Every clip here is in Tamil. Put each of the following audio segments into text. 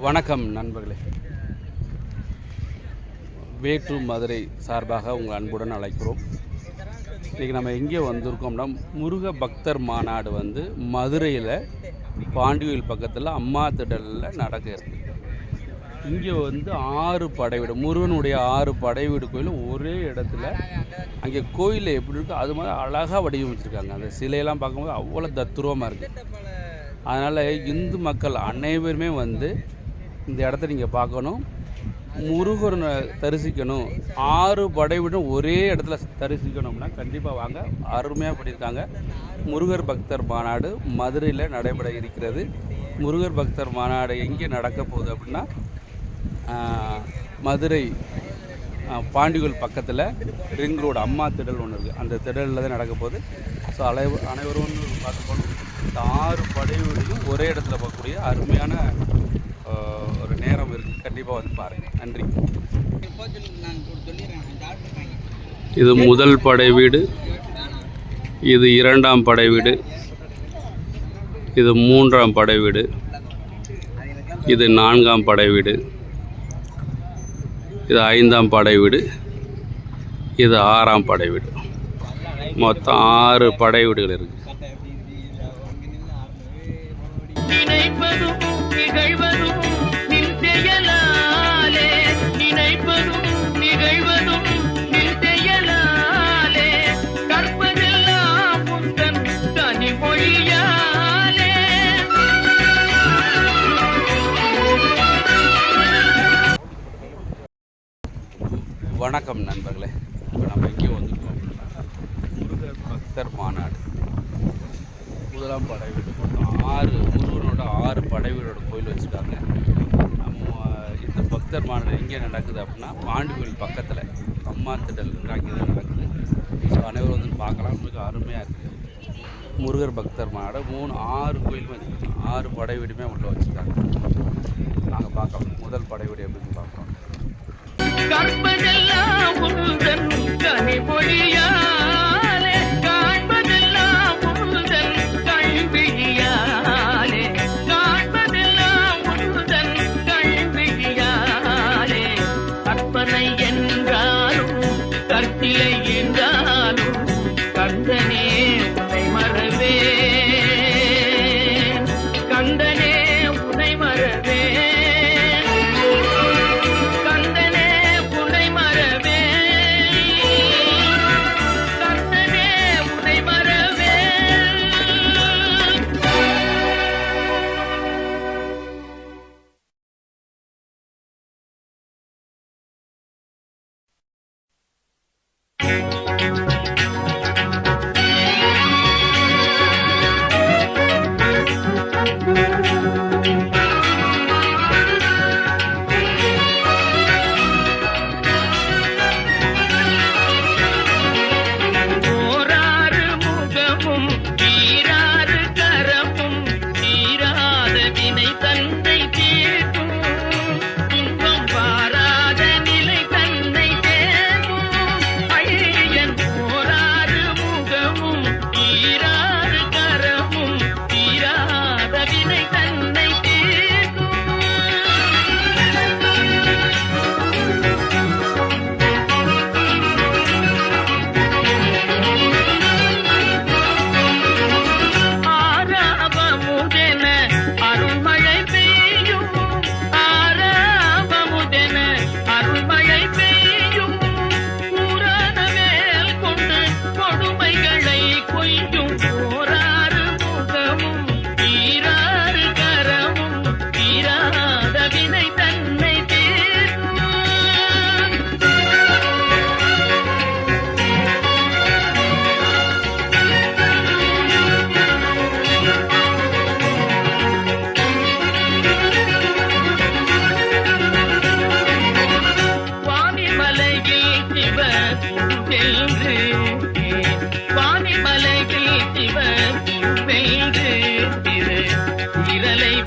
வணக்கம் நண்பர்களே, வே டு மதுரை சார்பாக உங்கள் அன்புடன் அழைக்கிறோம். இன்றைக்கி நம்ம எங்கே வந்திருக்கோம்னா, முருக பக்தர் மாநாடு மதுரையில் பாண்டியில் பக்கத்தில் அம்மா திடலில் நடக்க இருக்குது. இங்கே 6 படைவீடு, முருகனுடைய 6 படைவீடு கோயில் ஒரே இடத்துல. அங்கே கோயிலில் எப்படி இருக்கோ அது மாதிரி அழகாக வடிவமைச்சிருக்காங்க. அந்த சிலையெல்லாம் பார்க்கும்போது அவ்வளோ தத்துருவமாக இருக்குது. அதனால் இந்து மக்கள் அனைவருமே இந்த இடத்த நீங்கள் பார்க்கணும், முருகனை தரிசிக்கணும். 6 படைவீடும் ஒரே இடத்துல தரிசிக்கணும்னா கண்டிப்பாக வாங்க. அருமையாக பண்ணியிருக்காங்க. முருகர் பக்தர் மாநாடு மதுரையில் நடைபெற இருக்கிறது. முருகர் பக்தர் மாநாடு எங்கே நடக்க போகுது அப்படின்னா, மதுரை பாண்டிகோல் பக்கத்தில் ரிங் ரோடு அம்மா திடல் ஒன்று இருக்குது. அந்த திடலில் தான் நடக்க போகுது. ஸோ அனைவரும் பார்த்துக்கணும். இந்த 6 படைவீடுகளும் ஒரே இடத்துல பார்க்கக்கூடிய அருமையான ஒரு நேரம் இருக்குது. கண்டிப்பாக பாருங்கள். நன்றி. இது முதல் படை வீடு, இது 2ஆம் படை வீடு, இது 3ஆம் படை வீடு, இது 4ஆம் படை வீடு, இது 5ஆம் படை வீடு, இது 6ஆம் படை வீடு. மொத்தம் 6 படை வீடுகள் இருக்குது. வணக்கம் நண்பர்களே, இப்போ நம்ம எங்கே வந்திருக்கோம்? முருகர் பக்தர் மாநாடு முதலாம் படை வீடு. முருகனோட 6 படை வீடோட கோயில் வச்சுருக்காங்க. இந்த பக்தர் மாநாடு எங்கே நடக்குது அப்படின்னா, பாண்டிகோயில் பக்கத்தில் அம்மா திடல் அங்கே தான் நடக்குது. ஸோ அனைவரும் பார்க்கலாம். மிக அருமையாக இருக்குது. முருகர் பக்தர் மாநாடு 6 கோயிலுமே வச்சுருக்காங்க. 6 படை வீடுமே உள்ள வச்சுருக்காங்க. நாங்கள் பார்க்கலாம் முதல் படை வீடு எப்படின்னு பார்க்கலாம். கற்பதெல்லாம் உந்தன் கனிமொழியாலே, காண்பதெல்லாம் உந்தன் கல்வியாலே, காண்பதெல்லாம் உந்தன் கல்வியாலே. கற்பனை என்றாலும் கற்பிலை என்றாலும் கந்தனே உன்னை மறவே, கந்தனே உன்னை மறவே.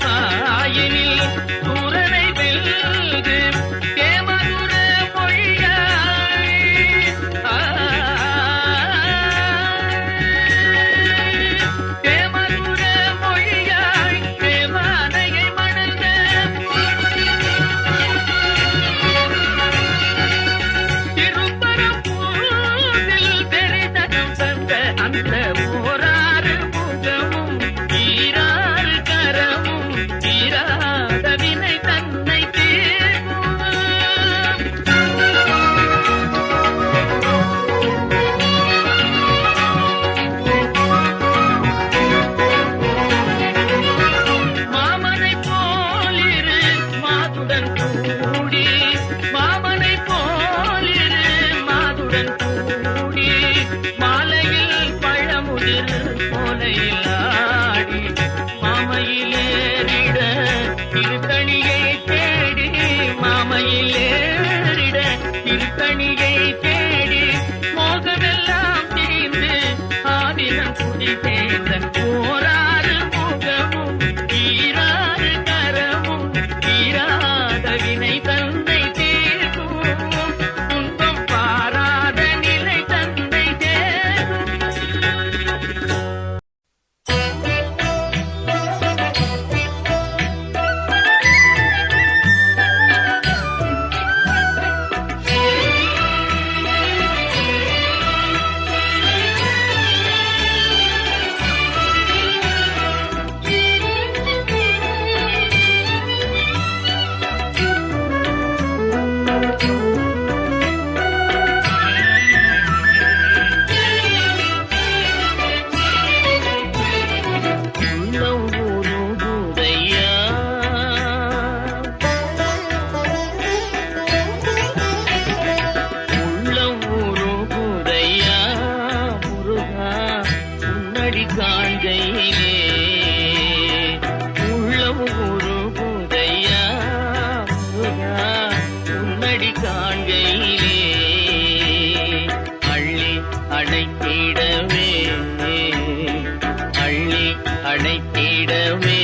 வாயினில் சூரனை வெல்கு தேமதுர மொழியாய் தேமதுர மொழியாய் தேவானையை மணந்த திருப்பரப்பூரில் தெரிதனம் தந்த அந்த ஓராறு முகமும் ஈராறு கரமும் ஈராத வினை தன்னை தீர்க்கும். மாமனை போலிரு மாதுடன் கூடி மாமனை போலிரு மாதுடன் கூடி மாலையில் பழமுதிர் போலையில் ஆடி மாமையிலேறிட திருத்தணியை தேடி மாமையிலேறிட திருத்தணியை தேடி மோகமெல்லாம் தீர்ந்து ஆதினம் குடி சேர்ந்த ஓராறு முகமும் ஈராறு கரமும் ஈராத வினை தந்தை தீர்க்கும் துன்பம் பாராத நிலை தந்தை தேர்க்கும். உள்ளம் உருகுதையா உள்ளம் உருகுதையா முருகா உன்னடி காண்கையிலே உள்ளம் உருகுதையா முருகா உன்னடி காண்கையிலே அள்ளி அணைத்திடவே அள்ளி அணைத்திடவே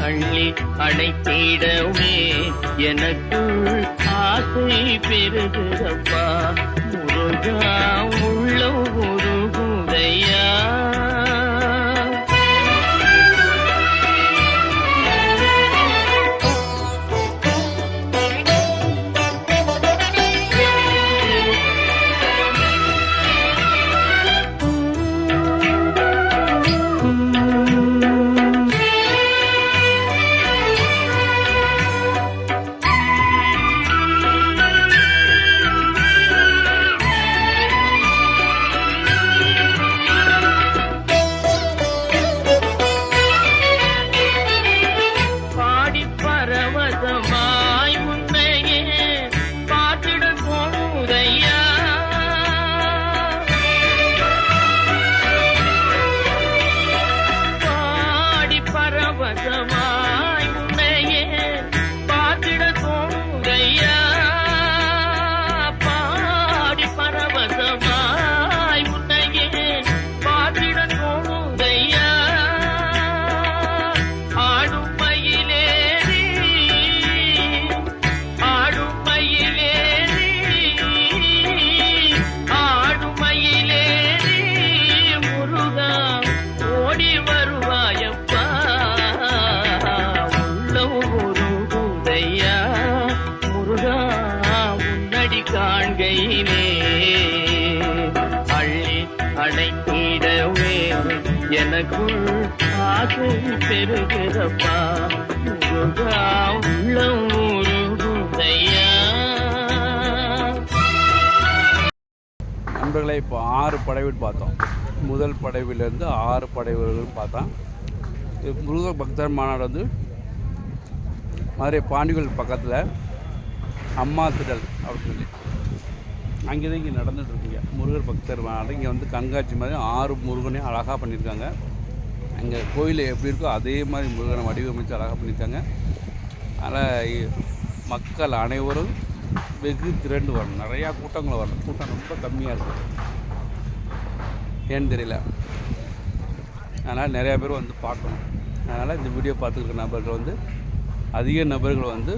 அள்ளி அணைத்திடவே எனக்குள் ஆசை பெருகுதப்பா முருகா உள்ளம் உருகுதையா பாடி பரவசமாய் உன்னையே பார்த்திட போதையா பாடி பரவசமாய் உன்னையே பார்த்திட போதையா பாடி பரவசமாய் உன்னையே பார்த்திட போதையா ஆடும் மயிலேறி ஆடும் மயிலேறி ஆடும் மயிலேறி முருகா ஓடி வருவாயப்பா உள்ளம் உருகுதையா முருகா உன்னடி காண்கையிலே அள்ளி அணைத்திடவே எனக்குள் ஆசை பெருகிறப்பா முருகா உள்ளம் உருகுதையா. நண்பர்களே, இப்போ 6 படைவீடு பார்த்தோம். முதல் படைவிலேருந்து 6 படைவீடுகள் பார்த்தோம். முருக பக்தர் மாநாடு வந்து மதுரை பாண்டிகோயில் பக்கத்தில் அம்மா திடல் அப்படின்னு சொல்லி அங்கே தான் இங்கே நடந்துகிட்ருக்கீங்க முருகர் பக்தர் மாநாடு. இங்கே வந்து கண்காட்சி மாதிரி 6 முருகனையும் அழகாக பண்ணியிருக்காங்க. அங்கே கோயில் எப்படி இருக்கோ அதே மாதிரி முருகனை வடிவமைச்சு அழகாக பண்ணியிருக்காங்க. அதனால் மக்கள் அனைவரும் வெகு திரண்டு வரணும். நிறையா கூட்டங்கள் வரணும். கூட்டம் ரொம்ப கம்மியாக இருக்கும், ஏன்னு தெரியல. அதனால் நிறையா பேர் வந்து பார்க்கணும். அதனால் இந்த வீடியோ பார்த்துருக்க நபர்கள் வந்து அதிக நபர்கள் வந்து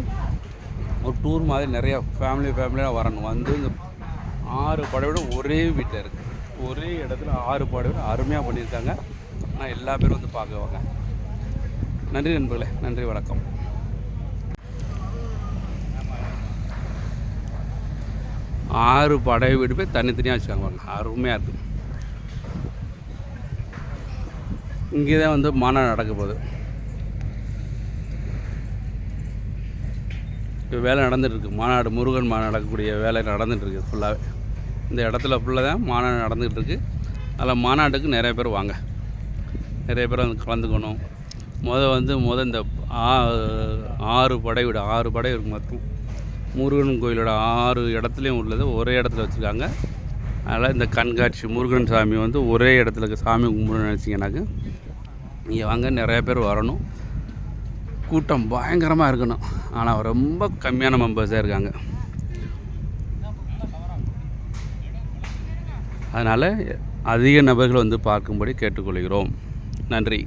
ஒரு டூர் மாதிரி நிறையா ஃபேமிலியாக வரணும். வந்து இந்த 6 படையோட ஒரே வீட்டில் இருக்குது, ஒரே இடத்துல 6 படையோட அருமையாக பண்ணியிருக்காங்க. ஆனால் எல்லா பேரும் வந்து பார்க்குவாங்க. நன்றி நண்பர்களே, நன்றி, வணக்கம். ஆறு படை வீடு போய் தனித்தனியாக வச்சுக்காங்க, அருமையாக இருக்குது. இங்கே தான் வந்து மாநாடு நடக்க போகுது. இப்போ வேலை நடந்துகிட்ருக்கு, மாநாடு முருகன் மாநாடு நடக்கக்கூடிய வேலை நடந்துகிட்ருக்கு ஃபுல்லாகவே. இந்த இடத்துல ஃபுல்லாக தான் மாநாடு நடந்துகிட்ருக்கு. அதில் மாநாட்டுக்கு நிறைய பேர் வாங்க, நிறைய பேர் வந்து கலந்துக்கணும். முத இந்த 6 படை வீடு, 6 படை இருக்குது மொத்தம். முருகன் கோயிலோட 6 இடத்துலையும் உள்ளது ஒரே இடத்துல வச்சுருக்காங்க. அதனால் இந்த கண்காட்சி முருகன் சாமி வந்து ஒரே இடத்துல இருக்க சாமி கும்பிடணும்னு நினச்சிங்கனாக்க இங்கே வாங்க, நிறைய பேர் வரணும். கூட்டம் பயங்கரமாக இருக்கணும். ஆனால் ரொம்ப கம்மியான மெம்பர்ஸாக இருக்காங்க. அதனால் அதிக நபர்கள் வந்து பார்க்கும்படி கேட்டுக்கொள்கிறோம். நன்றி.